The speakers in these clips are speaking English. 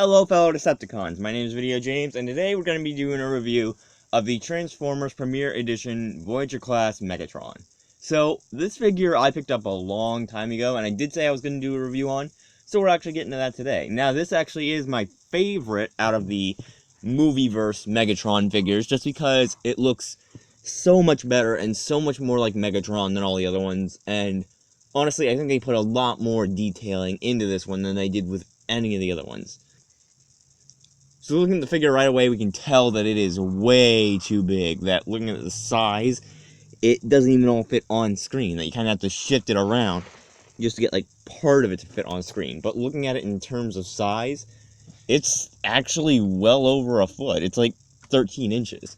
Hello fellow Decepticons, my name is VideoJames, and today we're going to be doing a review of the Transformers Premier Edition Voyager Class Megatron. So, this figure I picked up a long time ago, and I did say I was going to do a review on, so we're actually getting to that today. Now, this actually is my favorite out of the Movieverse Megatron figures, just because it looks so much better and so much more like Megatron than all the other ones, and honestly, I think they put a lot more detailing into this one than they did with any of the other ones. So looking at the figure right away, we can tell that it is way too big, that looking at the size, it doesn't even all fit on screen, that you kind of have to shift it around just to get like part of it to fit on screen. But looking at it in terms of size, it's actually well over a foot. It's like 13 inches.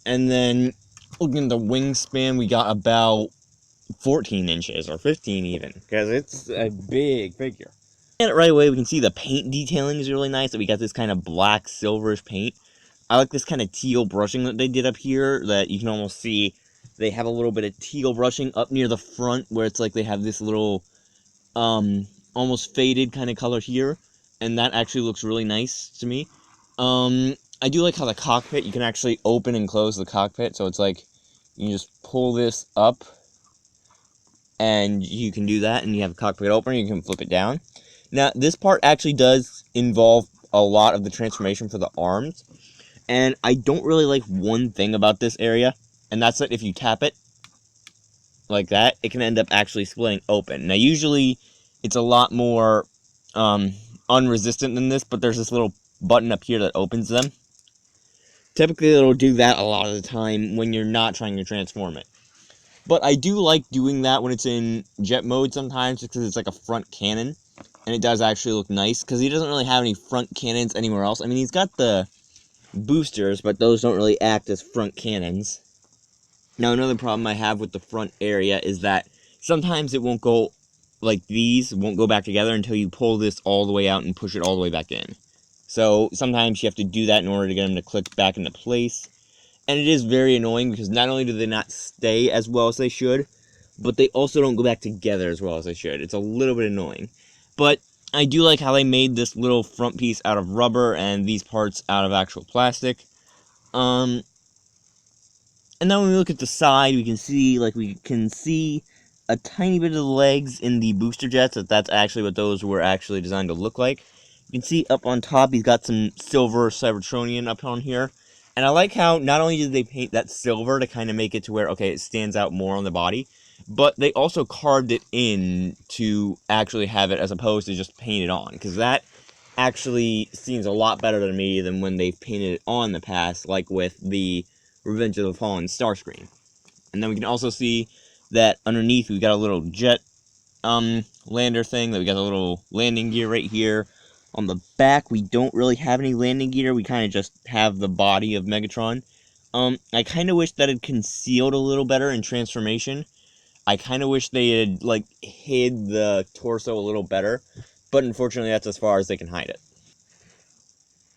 And then looking at the wingspan, we got about 14 inches, or 15 even, because it's a big figure. And right away, we can see the paint detailing is really nice, that we got this kind of black, silverish paint. I like this kind of teal brushing that they did up here, that you can almost see they have a little bit of teal brushing up near the front, where it's like they have this little, almost faded kind of color here, and that actually looks really nice to me. I do like how the cockpit, you can actually open and close the cockpit, so it's like, you can just pull this up, and you can do that, and you have the cockpit open, and you can flip it down. Now, this part actually does involve a lot of the transformation for the arms, and I don't really like one thing about this area, and that's that if you tap it like that, it can end up actually splitting open. Now, usually, it's a lot more unresistant than this, but there's this little button up here that opens them. Typically, it'll do that a lot of the time when you're not trying to transform it. But I do like doing that when it's in jet mode sometimes, because it's like a front cannon. And it does actually look nice, because he doesn't really have any front cannons anywhere else. I mean, he's got the boosters, but those don't really act as front cannons. Now, another problem I have with the front area is that sometimes it won't go, like these, won't go back together until you pull this all the way out and push it all the way back in. So, sometimes you have to do that in order to get them to click back into place. And it is very annoying, because not only do they not stay as well as they should, but they also don't go back together as well as they should. It's a little bit annoying. But I do like how they made this little front piece out of rubber and these parts out of actual plastic. And then when we look at the side, we can see a tiny bit of the legs in the booster jets, that's actually what those were actually designed to look like. You can see up on top, he's got some silver Cybertronian up on here. And I like how not only did they paint that silver to kind of make it to where, okay, it stands out more on the body, but they also carved it in to actually have it as opposed to just paint it on, because that actually seems a lot better to me than when they've painted it on in the past, like with the Revenge of the Fallen Starscream. And then we can also see that underneath we got a little jet lander thing, that we got a little landing gear right here. On the back, we don't really have any landing gear, we kind of just have the body of Megatron. I kind of wish that it concealed a little better in transformation. I kind of wish they had, like, hid the torso a little better, but unfortunately that's as far as they can hide it.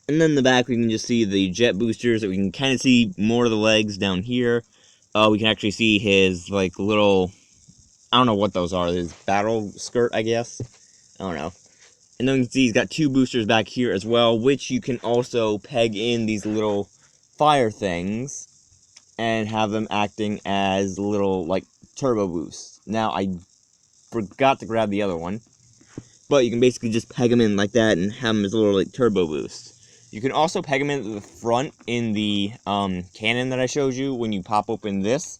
And then in the back, we can just see the jet boosters, that we can kind of see more of the legs down here. We can actually see his, like, little, I don't know what those are, his battle skirt, I guess? I don't know. And then we can see he's got two boosters back here as well, which you can also peg in these little fire things and have them acting as little, like, turbo boosts. Now, I forgot to grab the other one, but you can basically just peg them in like that and have them as little, like, turbo boosts. You can also peg them in at the front in the cannon that I showed you when you pop open this,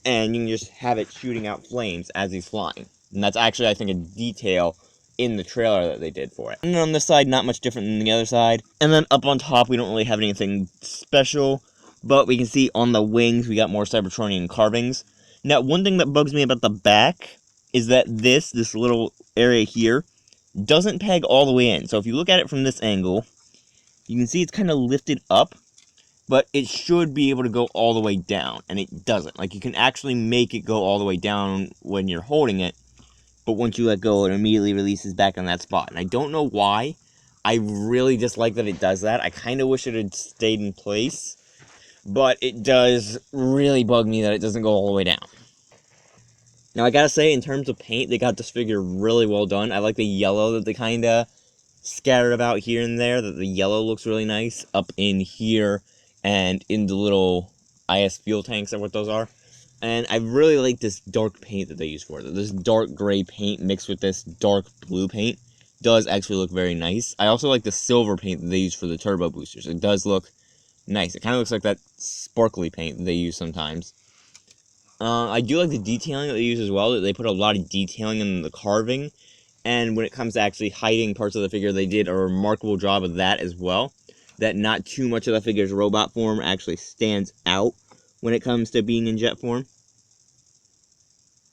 and you can just have it shooting out flames as he's flying. And that's actually, I think, a detail in the trailer that they did for it. And on this side, not much different than the other side. And then up on top, we don't really have anything special, but we can see on the wings, we got more Cybertronian carvings. Now, one thing that bugs me about the back is that this little area here doesn't peg all the way in. So if you look at it from this angle, you can see it's kind of lifted up, but it should be able to go all the way down, and it doesn't. Like, you can actually make it go all the way down when you're holding it, but once you let go, it immediately releases back on that spot. And I don't know why. I really dislike that it does that. I kind of wish it had stayed in place, but it does really bug me that it doesn't go all the way down. Now, I gotta say, in terms of paint, they got this figure really well done. I like the yellow that they kind of scattered about here and there that the yellow looks really nice up in here and in the little IS fuel tanks are what those are. And I really like this dark paint that they use for it. This dark gray paint mixed with this dark blue paint does actually look very nice. I also like the silver paint that they use for the turbo boosters. It does look nice. It kind of looks like that sparkly paint that they use sometimes. I do like the detailing that they use as well. That they put a lot of detailing in the carving. And when it comes to actually hiding parts of the figure, they did a remarkable job of that as well. That not too much of the figure's robot form actually stands out when it comes to being in jet form.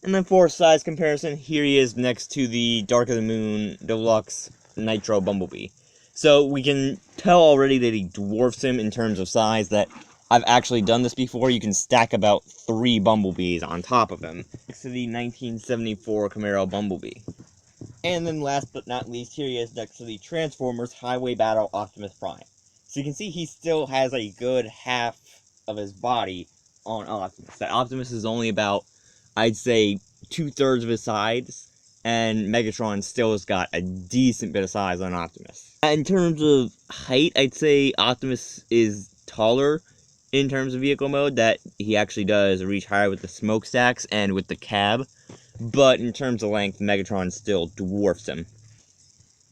And then for size comparison, here he is next to the Dark of the Moon Deluxe Nitro Bumblebee. So we can tell already that he dwarfs him in terms of size, that I've actually done this before. You can stack about 3 Bumblebees on top of him. Next to the 1974 Camaro Bumblebee. And then last but not least, here he is next to the Transformers Highway Battle Optimus Prime. So you can see he still has a good half of his body on Optimus. That Optimus is only about, I'd say, 2/3 of his size, and Megatron still has got a decent bit of size on Optimus. In terms of height, I'd say Optimus is taller in terms of vehicle mode, that he actually does reach higher with the smokestacks and with the cab, but in terms of length, Megatron still dwarfs him.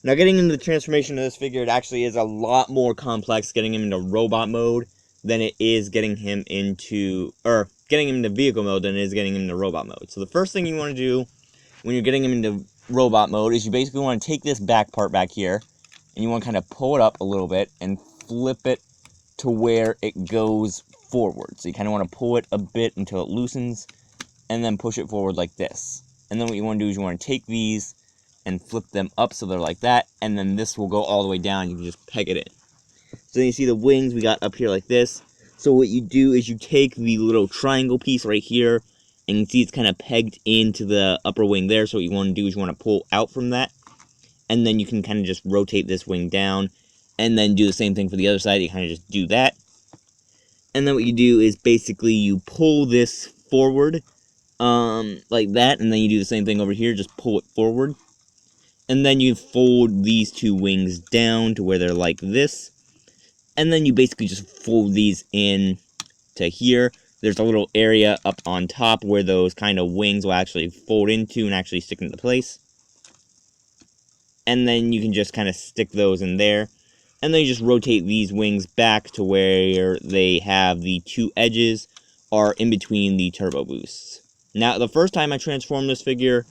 Now, getting into the transformation of this figure, it actually is a lot more complex getting him into robot mode than it is getting him into vehicle mode than it is getting him into robot mode. So the first thing you want to do when you're getting him into robot mode is you basically want to take this back part back here, and you want to kind of pull it up a little bit and flip it to where it goes forward. So you kind of want to pull it a bit until it loosens, and then push it forward like this. And then what you want to do is you want to take these and flip them up so they're like that, and then this will go all the way down. You can just peg it in. So then you see the wings we got up here like this. So what you do is you take the little triangle piece right here, and you can see it's kind of pegged into the upper wing there. So what you want to do is you want to pull out from that, and then you can kind of just rotate this wing down, and then do the same thing for the other side. You kind of just do that. And then what you do is basically you pull this forward, like that, and then you do the same thing over here, just pull it forward. And then you fold these 2 wings down to where they're like this. And then you basically just fold these in to here. There's a little area up on top where those kind of wings will actually fold into and actually stick into place. And then you can just kind of stick those in there. And then you just rotate these wings back to where they have the 2 edges are in between the turbo boosts. Now, the first time I transformed this figure,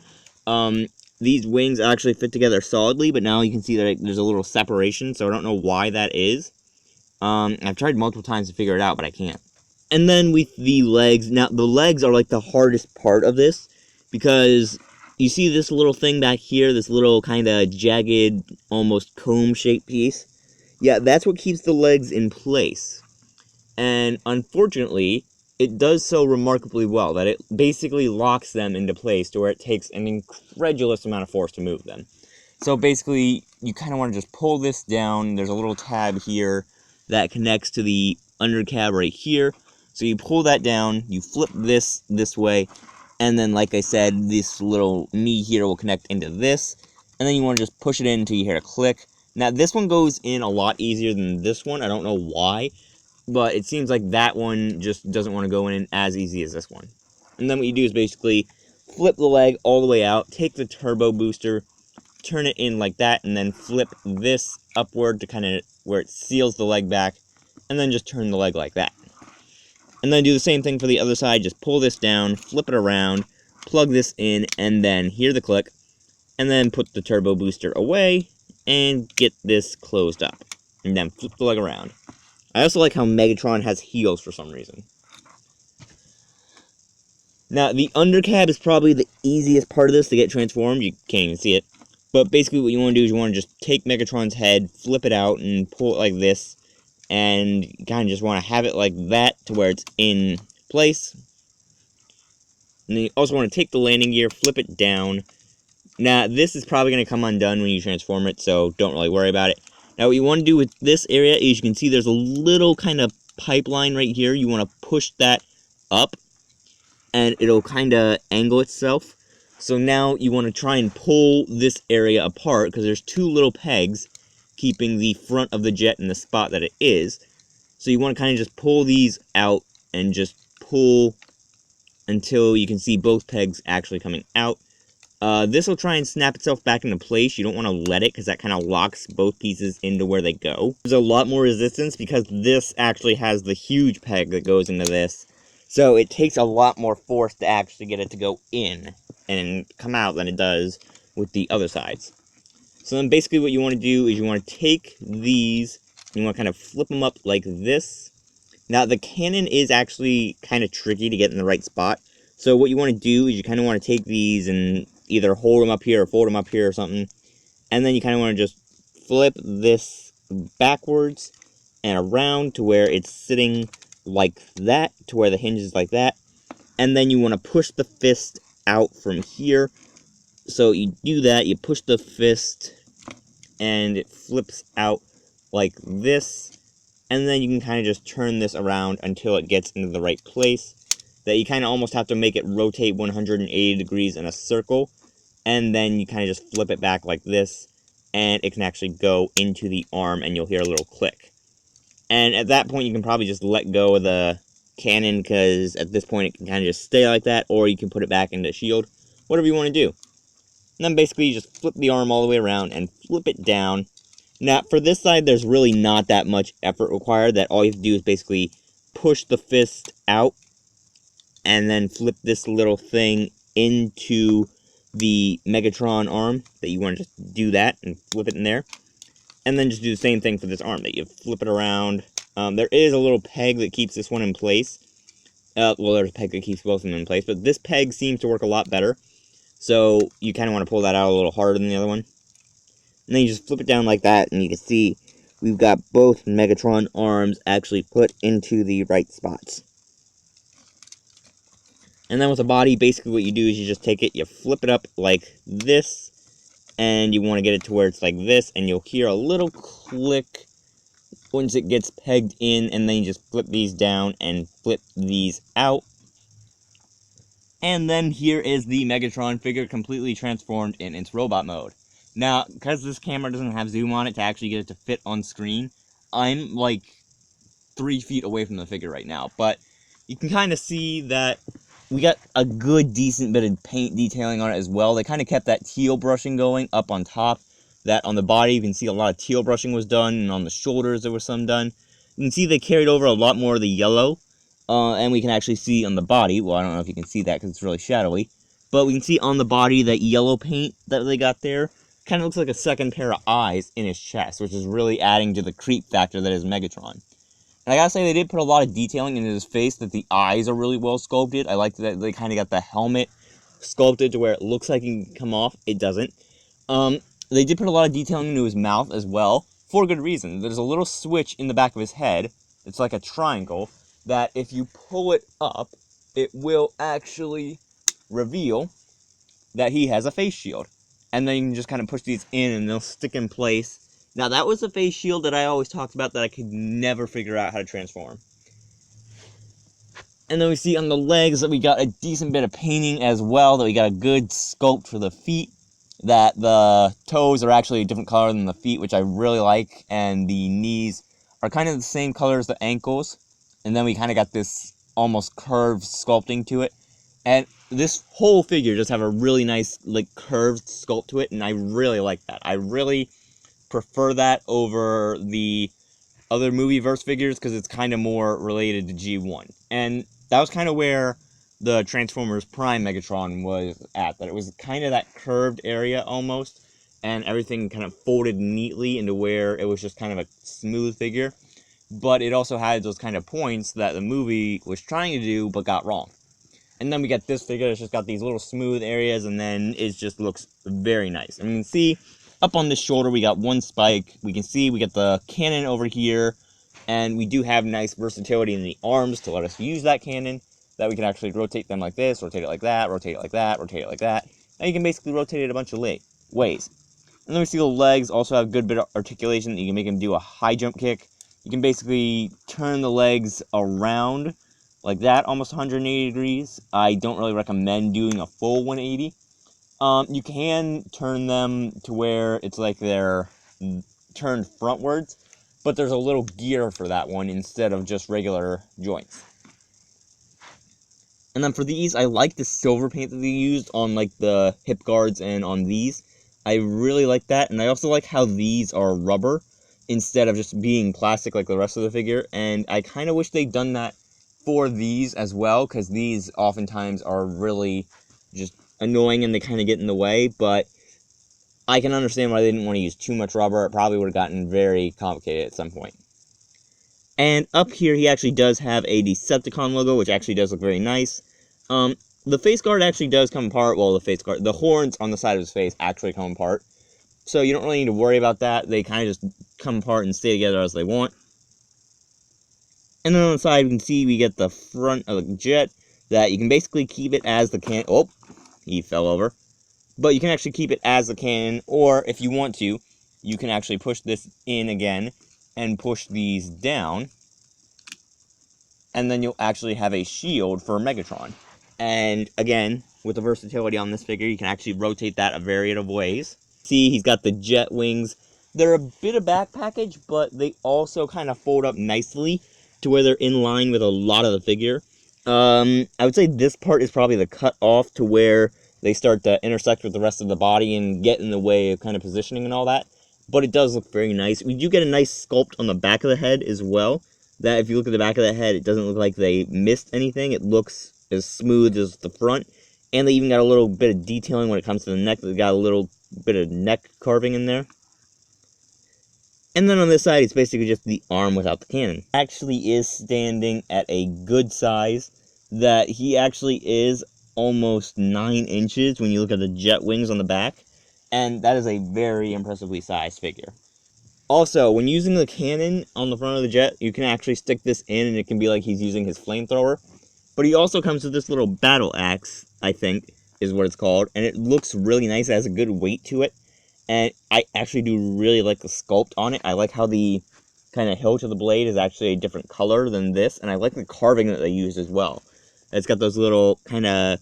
these wings actually fit together solidly, but now you can see that there's a little separation, so I don't know why that is. I've tried multiple times to figure it out, but I can't. And then with the legs, now the legs are like the hardest part of this, because you see this little thing back here, this little kind of jagged, almost comb-shaped piece? Yeah, that's what keeps the legs in place. And unfortunately, it does so remarkably well that it basically locks them into place to where it takes an incredulous amount of force to move them. So basically, you kind of want to just pull this down. There's a little tab here that connects to the undercab right here. So you pull that down, you flip this way, and then, like I said, this little knee here will connect into this. And then you want to just push it in until you hear a click. Now, this one goes in a lot easier than this one. I don't know why, but it seems like that one just doesn't want to go in as easy as this one. And then what you do is basically flip the leg all the way out, take the turbo booster, turn it in like that, and then flip this upward to kind of where it seals the leg back, and then just turn the leg like that. And then do the same thing for the other side. Just pull this down, flip it around, plug this in, and then hear the click, and then put the turbo booster away, and get this closed up. And then flip the leg around. I also like how Megatron has heels for some reason. Now, the undercab is probably the easiest part of this to get transformed. You can't even see it. But basically what you want to do is you want to just take Megatron's head, flip it out, and pull it like this. And you kind of just want to have it like that to where it's in place. And then you also want to take the landing gear, flip it down. Now, this is probably going to come undone when you transform it, so don't really worry about it. Now, what you want to do with this area is you can see there's a little kind of pipeline right here. You want to push that up, and it'll kind of angle itself. So now you want to try and pull this area apart, because there's 2 little pegs keeping the front of the jet in the spot that it is. So you want to kind of just pull these out and just pull until you can see both pegs actually coming out. This will try and snap itself back into place. You don't want to let it, because that kind of locks both pieces into where they go. There's a lot more resistance because this actually has the huge peg that goes into this. So it takes a lot more force to actually get it to go in and come out than it does with the other sides. So then basically what you want to do is you want to take these, and you want to kind of flip them up like this. Now the cannon is actually kind of tricky to get in the right spot. So what you want to do is you kind of want to take these and either hold them up here or fold them up here or something. And then you kind of want to just flip this backwards and around to where it's sitting like that, to where the hinge is like that. And then you want to push the fist out from here. So you do that, you push the fist, and it flips out like this. And then you can kind of just turn this around until it gets into the right place. That you kind of almost have to make it rotate 180 degrees in a circle. And then you kind of just flip it back like this. And it can actually go into the arm, and you'll hear a little click. And at that point, you can probably just let go of the cannon, because at this point, it can kind of just stay like that. Or you can put it back into shield. Whatever you want to do. And then basically, you just flip the arm all the way around and flip it down. Now, for this side, there's really not that much effort required. That all you have to do is basically push the fist out and then flip this little thing into the Megatron arm. That you want to just do that and flip it in there. And then just do the same thing for this arm. That you flip it around. There is a little peg that keeps this one in place. Well, there's a peg that keeps both of them in place. But this peg seems to work a lot better. So you kind of want to pull that out a little harder than the other one. And then you just flip it down like that, and you can see we've got both Megatron arms actually put into the right spots. And then with the body, basically what you do is you just take it, you flip it up like this, and you want to get it to where it's like this, and you'll hear a little click once it gets pegged in, and then you just flip these down and flip these out. And then here is the Megatron figure completely transformed in its robot mode. Now, because this camera doesn't have zoom on it to actually get it to fit on screen, I'm like 3 feet away from the figure right now. But you can kind of see that we got a good, decent bit of paint detailing on it as well. They kind of kept that teal brushing going up on top. That on the body, you can see a lot of teal brushing was done, and on the shoulders there was some done. You can see they carried over a lot more of the yellow. And we can actually see on the body, well, I don't know if you can see that because it's really shadowy, but we can see on the body that yellow paint that they got there. Kind of looks like a second pair of eyes in his chest, which is really adding to the creep factor that is Megatron. And I gotta say, they did put a lot of detailing into his face, that the eyes are really well sculpted. I like that they kind of got the helmet sculpted to where it looks like it can come off. It doesn't. They did put a lot of detailing into his mouth as well, for good reason. There's a little switch in the back of his head. It's like a triangle, that if you pull it up, it will actually reveal that he has a face shield. And then you can just kind of push these in, and they'll stick in place. Now, that was a face shield that I always talked about that I could never figure out how to transform. And then we see on the legs that we got a decent bit of painting as well, that we got a good sculpt for the feet, that the toes are actually a different color than the feet, which I really like, and the knees are kind of the same color as the ankles. And then we kind of got this almost curved sculpting to it. And this whole figure does have a really nice, like, curved sculpt to it, and I really like that. I really prefer that over the other Movieverse figures, because it's kind of more related to G1. And that was kind of where the Transformers Prime Megatron was at, that it was kind of that curved area almost, and everything kind of folded neatly into where it was just kind of a smooth figure. But it also had those kind of points that the movie was trying to do, but got wrong. And then we got this figure that's just got these little smooth areas, and then it just looks very nice. And you can see, up on this shoulder, we got one spike. We can see we got the cannon over here, and we do have nice versatility in the arms to let us use that cannon, that we can actually rotate them like this, rotate it like that, rotate it like that, rotate it like that. And you can basically rotate it a bunch of ways. And then we see the legs also have a good bit of articulation. You can make them do a high jump kick. You can basically turn the legs around like that, almost 180 degrees. I don't really recommend doing a full 180. You can turn them to where it's like they're turned frontwards, but there's a little gear for that one instead of just regular joints. And then for these, I like the silver paint that they used on like the hip guards and on these. I really like that, and I also like how these are rubber instead of just being plastic like the rest of the figure, and I kind of wish they'd done that for these as well, because these oftentimes are really just annoying and they kind of get in the way, but I can understand why they didn't want to use too much rubber. It probably would have gotten very complicated at some point. And up here, he actually does have a Decepticon logo, which actually does look very nice. The face guard actually does come apart. Well, the horns on the side of his face actually come apart. So you don't really need to worry about that. They kind of just come apart and stay together as they want. And then on the side, you can see we get the front of the jet, that you can basically keep it as the cannon. Oh, he fell over. But you can actually keep it as the cannon, or if you want to, you can actually push this in again and push these down. And then you'll actually have a shield for Megatron. And again, with the versatility on this figure, you can actually rotate that a variety of ways. See, he's got the jet wings. They're a bit of back package, but they also kind of fold up nicely to where they're in line with a lot of the figure. I would say this part is probably the cut off to where they start to intersect with the rest of the body and get in the way of kind of positioning and all that. But it does look very nice. We do get a nice sculpt on the back of the head as well. That if you look at the back of the head, it doesn't look like they missed anything. It looks as smooth as the front. And they even got a little bit of detailing when it comes to the neck. They got a little bit of neck carving in there. And then on this side, it's basically just the arm without the cannon. Actually is standing at a good size. That he actually is almost 9 inches when you look at the jet wings on the back. And that is a very impressively sized figure. Also, when using the cannon on the front of the jet, you can actually stick this in and it can be like he's using his flamethrower. But he also comes with this little battle axe, I think, is what it's called. And it looks really nice. It has a good weight to it. And I actually do really like the sculpt on it. I like how the kind of hilt of the blade is actually a different color than this. And I like the carving that they used as well. It's got those little kind of,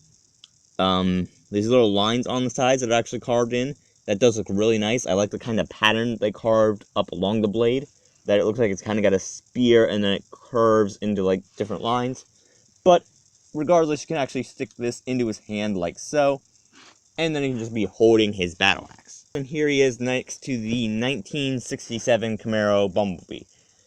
these little lines on the sides that are actually carved in. That does look really nice. I like the kind of pattern they carved up along the blade. That it looks like it's kind of got a spear and then it curves into like different lines. But regardless, you can actually stick this into his hand like so. And then he can just be holding his battle axe. And here he is next to the 1967 Camaro Bumblebee.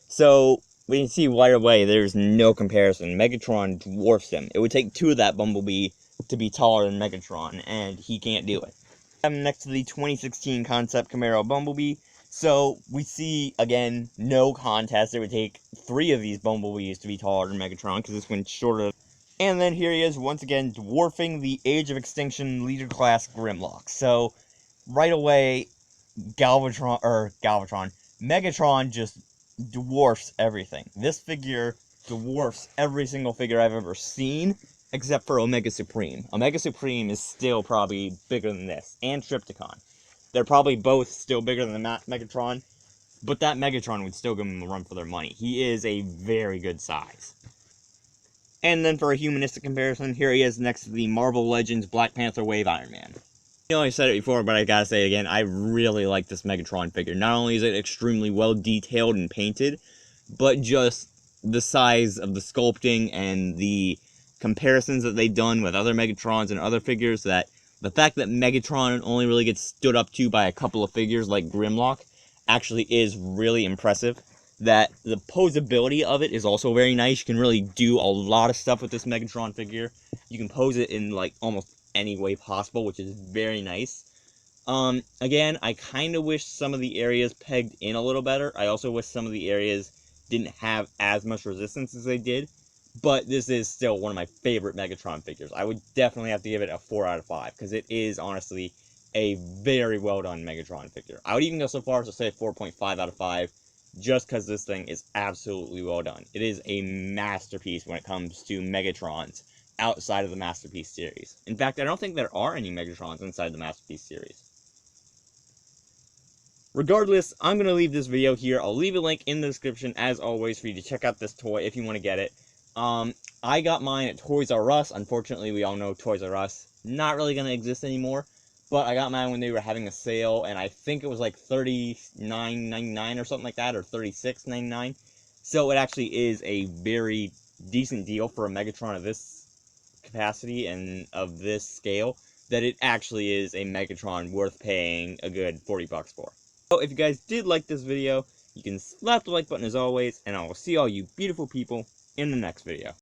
So we can see right away there's no comparison. Megatron dwarfs him. It would take 2 of that Bumblebee to be taller than Megatron, and he can't do it. I'm next to the 2016 concept Camaro Bumblebee. So we see, again, no contest. It would take 3 of these Bumblebees to be taller than Megatron, because this one's shorter. And then here he is, once again, dwarfing the Age of Extinction Leader Class Grimlock. So, right away, Megatron just dwarfs everything. This figure dwarfs every single figure I've ever seen, except for Omega Supreme. Omega Supreme is still probably bigger than this, and Tripticon. They're probably both still bigger than Megatron, but that Megatron would still give them a run for their money. He is a very good size. And then for a humanistic comparison, here he is next to the Marvel Legends Black Panther Wave Iron Man. I know I said it before, but I gotta say it again, I really like this Megatron figure. Not only is it extremely well detailed and painted, but just the size of the sculpting and the comparisons that they've done with other Megatrons and other figures, that the fact that Megatron only really gets stood up to by a couple of figures like Grimlock actually is really impressive. That the posability of it is also very nice. You can really do a lot of stuff with this Megatron figure. You can pose it in like almost any way possible, which is very nice. Again, I kind of wish some of the areas pegged in a little better. I also wish some of the areas didn't have as much resistance as they did. But this is still one of my favorite Megatron figures. I would definitely have to give it a 4 out of 5, because it is honestly a very well done Megatron figure. I would even go so far as to say 4.5 out of 5, just because this thing is absolutely well done. It is a masterpiece when it comes to Megatrons outside of the Masterpiece series. In fact, I don't think there are any Megatrons inside the Masterpiece series. Regardless, I'm going to leave this video here. I'll leave a link in the description, as always, for you to check out this toy if you want to get it. I got mine at Toys R Us. Unfortunately, we all know Toys R Us not really going to exist anymore. but I got mine when they were having a sale, and I think it was like $39.99 or something like that, or $36.99. So it actually is a very decent deal for a Megatron of this capacity and of this scale, that it actually is a Megatron worth paying a good 40 bucks for. So if you guys did like this video, you can slap the like button as always, and I will see all you beautiful people in the next video.